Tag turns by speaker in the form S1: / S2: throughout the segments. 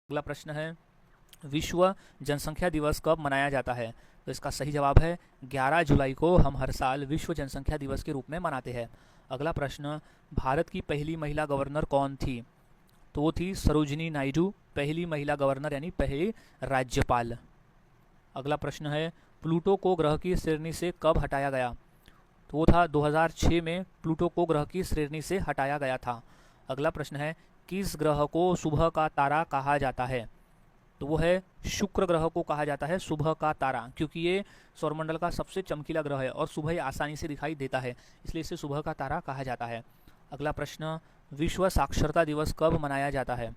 S1: अगला प्रश्न है, विश्व जनसंख्या दिवस कब मनाया जाता है? तो इसका सही जवाब है 11 जुलाई को हम हर साल विश्व जनसंख्या दिवस के रूप में मनाते हैं। अगला प्रश्न, भारत की पहली महिला गवर्नर कौन थी? तो वो थी सरोजिनी नायडू, पहली महिला गवर्नर यानी पहली राज्यपाल। अगला प्रश्न है, प्लूटो को ग्रह की श्रेणी से कब हटाया गया? तो वो था 2006 में प्लूटो को ग्रह की श्रेणी से हटाया गया था। अगला प्रश्न है, किस ग्रह को सुबह का तारा कहा जाता है? तो वो है शुक्र ग्रह को कहा जाता है सुबह का तारा, क्योंकि ये सौरमंडल का सबसे चमकीला ग्रह है और सुबह ही आसानी से दिखाई देता है, इसलिए इसे सुबह का तारा कहा जाता है। अगला प्रश्न, विश्व साक्षरता दिवस कब मनाया जाता है?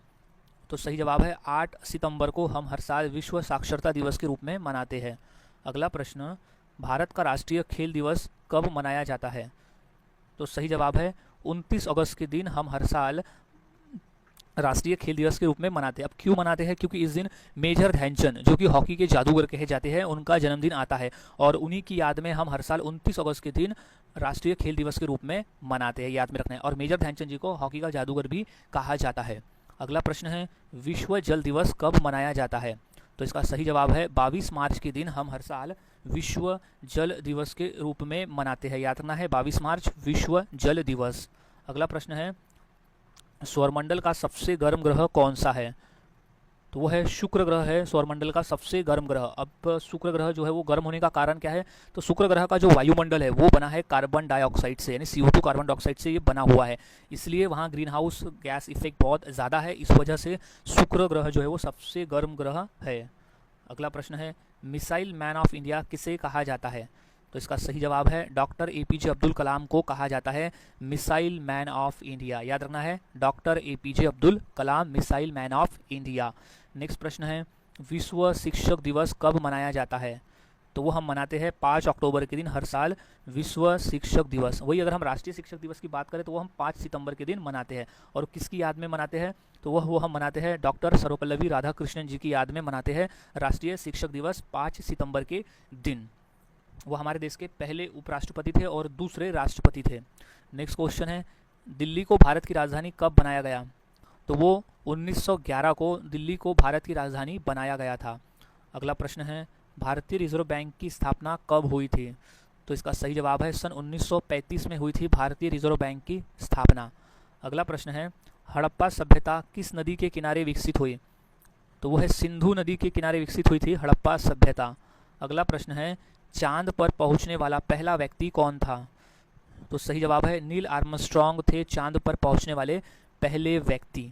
S1: तो सही जवाब है 8 सितंबर को हम हर साल विश्व साक्षरता दिवस के रूप में मनाते हैं। अगला प्रश्न, भारत का राष्ट्रीय खेल दिवस कब मनाया जाता है? तो सही जवाब है 29 अगस्त के दिन हम हर साल राष्ट्रीय खेल दिवस के रूप में मनाते हैं। अब क्यों मनाते हैं? क्योंकि इस दिन मेजर ध्यानचंद, जो कि हॉकी के जादूगर कहे जाते हैं, उनका जन्मदिन आता है और उन्हीं की याद में हम हर साल 29 अगस्त के दिन राष्ट्रीय खेल दिवस के रूप में मनाते हैं, याद में रखना है। और मेजर ध्यानचंद जी को हॉकी का जादूगर भी कहा जाता है। अगला प्रश्न है, विश्व जल दिवस कब मनाया जाता है? तो इसका सही जवाब है 22 मार्च के दिन हम हर साल विश्व जल दिवस के रूप में मनाते हैं, याद रखना है 22 मार्च विश्व जल दिवस। अगला प्रश्न है, सौरमंडल का सबसे गर्म ग्रह कौन सा है? तो वो है शुक्र ग्रह है सौरमंडल का सबसे गर्म ग्रह। अब शुक्र ग्रह जो है वो गर्म होने का कारण क्या है? तो शुक्र ग्रह का जो वायुमंडल है वो बना है कार्बन डाइऑक्साइड से, यानी CO2 कार्बन डाइऑक्साइड से ये बना हुआ है, इसलिए वहाँ ग्रीन हाउस गैस इफेक्ट बहुत ज़्यादा है। इस वजह से शुक्र ग्रह जो है वो सबसे गर्म ग्रह है। अगला प्रश्न है, मिसाइल मैन ऑफ इंडिया किसे कहा जाता है? तो इसका सही जवाब है डॉक्टर APJ अब्दुल कलाम को कहा जाता है मिसाइल मैन ऑफ इंडिया, याद रखना है doctor APJ Abdul Kalam missile man of India. Next प्रश्न है, विश्व शिक्षक दिवस कब मनाया जाता है? तो वो हम मनाते हैं 5 अक्टूबर के दिन हर साल विश्व शिक्षक दिवस। वही अगर हम राष्ट्रीय शिक्षक दिवस की बात करें तो वो हम 5 सितंबर के दिन मनाते हैं। और किसकी याद में मनाते हैं? तो वो हम मनाते हैं डॉक्टर सर्वपल्लवी राधाकृष्णन जी की याद में मनाते हैं राष्ट्रीय शिक्षक दिवस 5 सितंबर के दिन। वो हमारे देश के पहले उपराष्ट्रपति थे और दूसरे राष्ट्रपति थे। नेक्स्ट क्वेश्चन है, दिल्ली को भारत की राजधानी कब बनाया गया? तो वो 1911 को दिल्ली को भारत की राजधानी बनाया गया था। अगला प्रश्न है, भारतीय रिजर्व बैंक की स्थापना कब हुई थी? तो इसका सही जवाब है सन 1935 में हुई थी भारतीय रिजर्व बैंक की स्थापना। अगला प्रश्न है, हड़प्पा सभ्यता किस नदी के किनारे विकसित हुई? तो वो है सिंधु नदी के किनारे विकसित हुई थी हड़प्पा सभ्यता। अगला प्रश्न है, चांद पर पहुंचने वाला पहला व्यक्ति कौन था? तो सही जवाब है नील आर्मस्ट्रॉन्ग थे चांद पर पहुंचने वाले पहले व्यक्ति।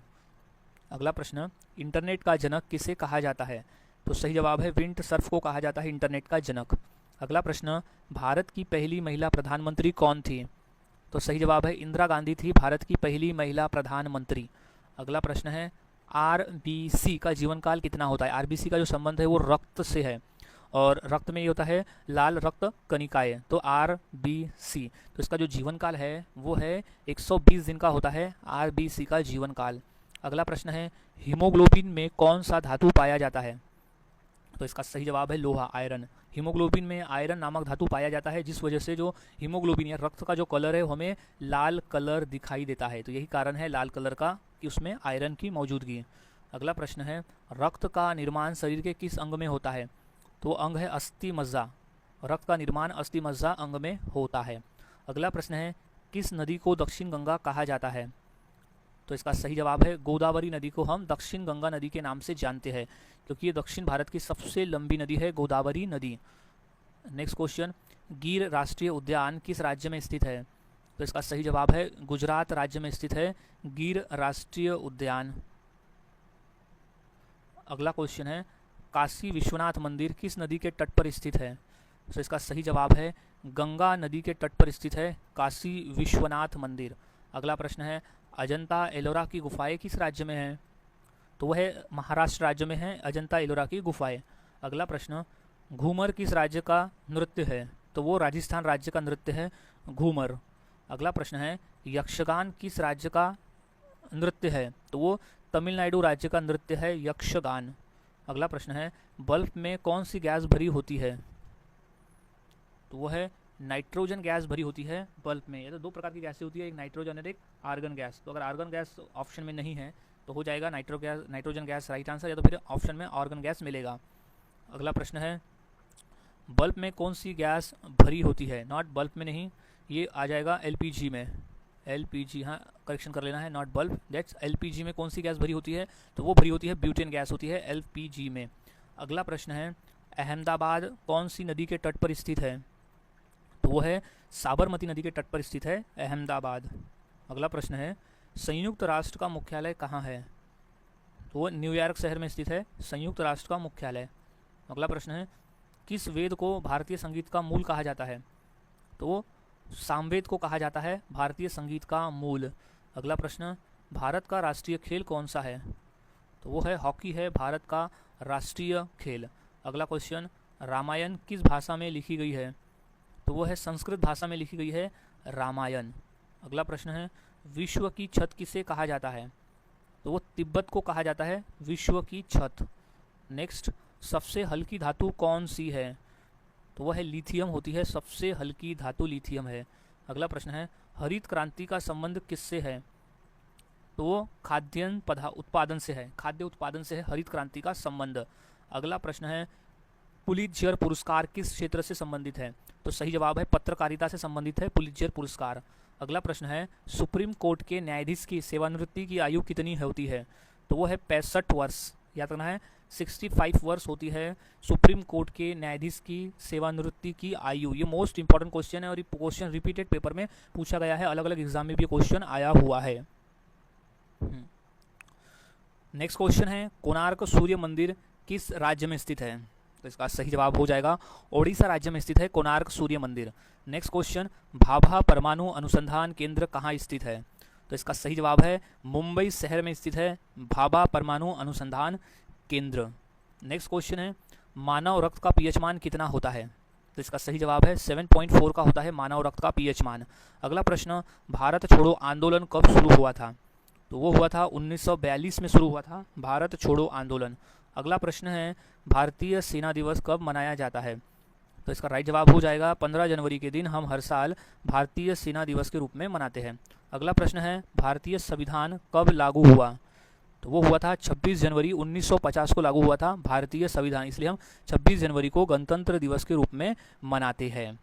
S1: अगला प्रश्न, इंटरनेट का जनक किसे कहा जाता है? तो सही जवाब है विंड सर्फ को कहा जाता है इंटरनेट का जनक। अगला प्रश्न, भारत की पहली महिला प्रधानमंत्री कौन थी? तो सही जवाब है इंदिरा गांधी थी भारत की पहली महिला प्रधानमंत्री। अगला प्रश्न है, RBC का जीवन काल कितना होता है? RBC का जो संबंध है वो रक्त से है और रक्त में ये होता है लाल रक्त कणिकाएं, तो RBC। तो इसका जो जीवन काल है वो है 120 दिन का होता है RBC का जीवन काल। अगला प्रश्न है, हीमोग्लोबिन में कौन सा धातु पाया जाता है? तो इसका सही जवाब है लोहा, आयरन। हीमोग्लोबिन में आयरन नामक धातु पाया जाता है, जिस वजह से जो हीमोग्लोबिन या रक्त का जो कलर है हमें लाल कलर दिखाई देता है, तो यही कारण है लाल कलर का कि उसमें आयरन की मौजूदगी। अगला प्रश्न है, रक्त का निर्माण शरीर के किस अंग में होता है? तो अंग है अस्थि मज्जा। रक्त का निर्माण अस्थि मज्जा अंग में होता है। अगला प्रश्न है, किस नदी को दक्षिण गंगा कहा जाता है? तो इसका सही जवाब है गोदावरी नदी को हम दक्षिण गंगा नदी के नाम से जानते हैं, क्योंकि ये दक्षिण भारत की सबसे लंबी नदी है गोदावरी नदी। नेक्स्ट क्वेश्चन, गिर राष्ट्रीय उद्यान किस राज्य में स्थित है? तो इसका सही जवाब है गुजरात राज्य में स्थित है गिर राष्ट्रीय उद्यान। अगला क्वेश्चन है, काशी विश्वनाथ मंदिर किस नदी के तट पर स्थित है? तो इसका सही जवाब है गंगा नदी के तट पर स्थित है काशी विश्वनाथ मंदिर। अगला प्रश्न है, अजंता एलोरा की गुफाएं किस राज्य में हैं? तो वह है महाराष्ट्र राज्य में है अजंता एलोरा की गुफाएं। अगला प्रश्न, घूमर किस राज्य का नृत्य है? तो वो राजस्थान राज्य का नृत्य है घूमर। अगला प्रश्न है, यक्षगान किस राज्य का नृत्य है? तो वो तमिलनाडु राज्य का नृत्य है यक्षगान। अगला प्रश्न है, बल्ब में कौन सी गैस भरी होती है? तो वो है नाइट्रोजन गैस भरी होती है बल्ब में। ये तो दो प्रकार की गैसें होती है, एक नाइट्रोजन और एक आर्गन गैस। तो अगर आर्गन गैस ऑप्शन में नहीं है तो हो जाएगा नाइट्रोजन गैस राइट आंसर, या तो फिर ऑप्शन में आर्गन गैस मिलेगा। अगला प्रश्न है बल्ब में कौन सी गैस भरी होती है? नॉट बल्ब में नहीं, ये आ जाएगा एलपीजी में। एलपीजी, हाँ करेक्शन कर लेना है, नॉट बल्ब, दैट्स एलपीजी में कौन सी गैस भरी होती है? तो वो भरी होती है ब्यूटेन गैस होती है एलपीजी में। अगला प्रश्न है अहमदाबाद कौन सी नदी के तट पर स्थित है? तो वो है साबरमती नदी के तट पर स्थित है अहमदाबाद। अगला प्रश्न है संयुक्त राष्ट्र का मुख्यालय कहाँ है? तो वो न्यूयॉर्क शहर में स्थित है संयुक्त राष्ट्र का मुख्यालय। अगला प्रश्न है किस वेद को भारतीय संगीत का मूल कहा जाता है? तो वो सामवेद को कहा जाता है भारतीय संगीत का मूल। अगला प्रश्न भारत का राष्ट्रीय खेल कौन सा है? तो वो है हॉकी है भारत का राष्ट्रीय खेल। अगला क्वेश्चन रामायण किस भाषा में लिखी गई है? तो वो है संस्कृत भाषा में लिखी गई है रामायण। अगला प्रश्न है विश्व की छत किसे कहा जाता है? तो वो तिब्बत को कहा जाता है विश्व की छत। नेक्स्ट सबसे हल्की धातु कौन सी है? तो वह है लिथियम होती है, सबसे हल्की धातु लिथियम है। अगला प्रश्न है हरित क्रांति का संबंध किससे है? तो वो खाद्यान्न उत्पादन से है, खाद्य उत्पादन से है हरित क्रांति का संबंध। अगला प्रश्न है पुलित्जर पुरस्कार किस क्षेत्र से संबंधित है? तो सही जवाब है पत्रकारिता से संबंधित है पुलित्जर पुरस्कार। अगला प्रश्न है सुप्रीम कोर्ट के न्यायाधीश की सेवानिवृत्ति की आयु कितनी होती है? तो वो है 65 वर्ष, याद रखना है 65 वर्ष होती है सुप्रीम कोर्ट के न्यायाधीश की सेवानिवृत्ति की आयु। ये मोस्ट इंपॉर्टेंट क्वेश्चन है और ये क्वेश्चन रिपीटेड पेपर में पूछा गया है, अलग अलग एग्जाम में भी क्वेश्चन आया हुआ है। नेक्स्ट क्वेश्चन है कोणार्क सूर्य मंदिर किस राज्य में स्थित है? तो इसका सही जवाब हो जाएगा ओडिशा राज्य में स्थित है कोणार्क सूर्य मंदिर। नेक्स्ट क्वेश्चन भाभा परमाणु अनुसंधान केंद्र कहाँ स्थित है? तो इसका सही जवाब है मुंबई शहर में स्थित है भाभा परमाणु अनुसंधान केंद्र। नेक्स्ट क्वेश्चन है मानव रक्त का पीएच मान कितना होता है? तो इसका सही जवाब है 7.4 का होता है मानव रक्त का पीएच मान। अगला प्रश्न भारत छोड़ो आंदोलन कब शुरू हुआ था? तो वो हुआ था 1942 में शुरू हुआ था भारत छोड़ो आंदोलन। अगला प्रश्न है भारतीय सेना दिवस कब मनाया जाता है? तो इसका राइट जवाब हो जाएगा 15 जनवरी के दिन हम हर साल भारतीय सेना दिवस के रूप में मनाते हैं। अगला प्रश्न है भारतीय संविधान कब लागू हुआ? तो वो हुआ था 26 जनवरी 1950 को लागू हुआ था भारतीय संविधान, इसलिए हम 26 जनवरी को गणतंत्र दिवस के रूप में मनाते हैं।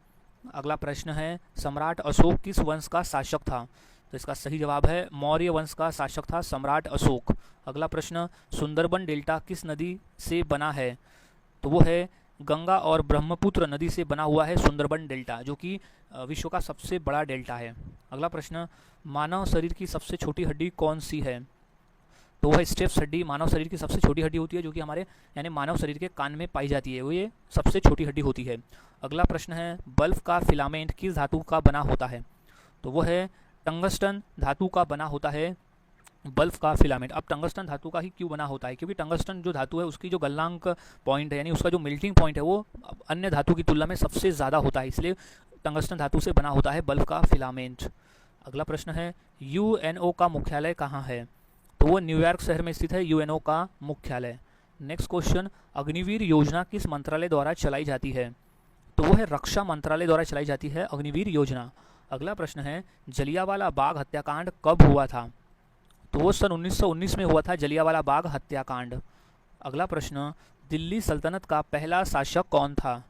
S1: अगला प्रश्न है सम्राट अशोक किस वंश का शासक था? तो इसका सही जवाब है मौर्य वंश का शासक था सम्राट अशोक। अगला प्रश्न सुंदरबन डेल्टा किस नदी से बना है? तो वो है गंगा और ब्रह्मपुत्र नदी से बना हुआ है सुंदरबन डेल्टा, जो कि विश्व का सबसे बड़ा डेल्टा है। अगला प्रश्न मानव शरीर की सबसे छोटी हड्डी कौन सी है? तो वह स्टेप्स हड्डी मानव शरीर की सबसे छोटी हड्डी होती है, जो कि हमारे यानी मानव शरीर के कान में पाई जाती है, वो ये सबसे छोटी हड्डी होती है। अगला प्रश्न है बल्ब का फिलामेंट किस धातु का बना होता है? तो वो है टंगस्टन धातु का बना होता है बल्ब का फिलामेंट। अब टंगस्टन धातु का ही क्यों बना होता है? क्योंकि टंगस्टन जो धातु है उसकी जो गलनांक पॉइंट है यानी उसका जो मेल्टिंग पॉइंट है वो अन्य धातु की तुलना में सबसे ज़्यादा होता है, इसलिए टंगस्टन धातु से बना होता है बल्ब का फिलामेंट। अगला प्रश्न है यूएनओ का मुख्यालय कहाँ है? तो वो न्यूयॉर्क शहर में स्थित है यूएनओ का मुख्यालय। नेक्स्ट क्वेश्चन अग्निवीर योजना किस मंत्रालय द्वारा चलाई जाती है? तो वो है रक्षा मंत्रालय द्वारा चलाई जाती है अग्निवीर योजना। अगला प्रश्न है जलियांवाला बाग हत्याकांड कब हुआ था? तो वो सन 1919 में हुआ था जलियांवाला बाग हत्याकांड। अगला प्रश्न दिल्ली सल्तनत का पहला शासक कौन था?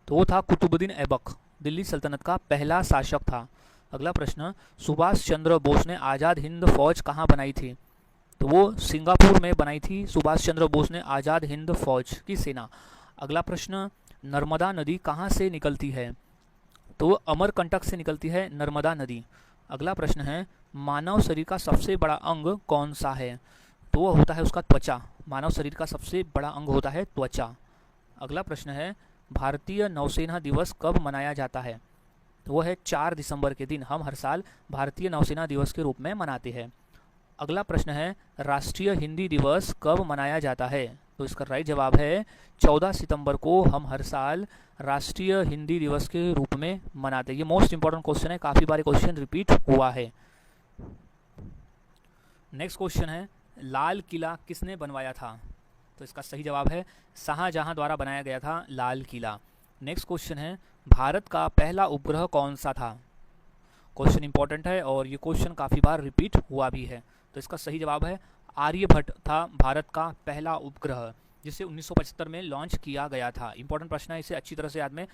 S1: तो वो था कुतुबुद्दीन ऐबक, दिल्ली सल्तनत का पहला शासक था। अगला प्रश्न सुभाष चंद्र बोस ने आज़ाद हिंद फौज कहाँ बनाई थी? तो वो सिंगापुर में बनाई थी सुभाष चंद्र बोस ने आज़ाद हिंद फौज की सेना। अगला प्रश्न नर्मदा नदी कहाँ से निकलती है? तो वो अमरकंटक से निकलती है नर्मदा नदी। अगला प्रश्न है मानव शरीर का सबसे बड़ा अंग कौन सा है? तो वो होता है उसका त्वचा, मानव शरीर का सबसे बड़ा अंग होता है त्वचा। अगला प्रश्न है भारतीय नौसेना दिवस कब मनाया जाता है? तो वो है 4 दिसंबर के दिन हम हर साल भारतीय नौसेना दिवस के रूप में मनाते हैं। अगला प्रश्न है राष्ट्रीय हिंदी दिवस कब मनाया जाता है? तो इसका राइट जवाब है 14 सितंबर को हम हर साल राष्ट्रीय हिंदी दिवस के रूप में मनाते हैं। ये मोस्ट इंपॉर्टेंट क्वेश्चन है, काफ़ी बार क्वेश्चन रिपीट हुआ है। नेक्स्ट क्वेश्चन है लाल किला किसने बनवाया था? तो इसका सही जवाब है शाहजहां द्वारा बनाया गया था लाल किला। नेक्स्ट क्वेश्चन है भारत का पहला उपग्रह कौन सा था? क्वेश्चन इंपॉर्टेंट है और ये क्वेश्चन काफ़ी बार रिपीट हुआ भी है। तो इसका सही जवाब है आर्यभट्ट था भारत का पहला उपग्रह जिसे 1975 में लॉन्च किया गया था। इंपॉर्टेंट प्रश्न है, इसे अच्छी तरह से याद में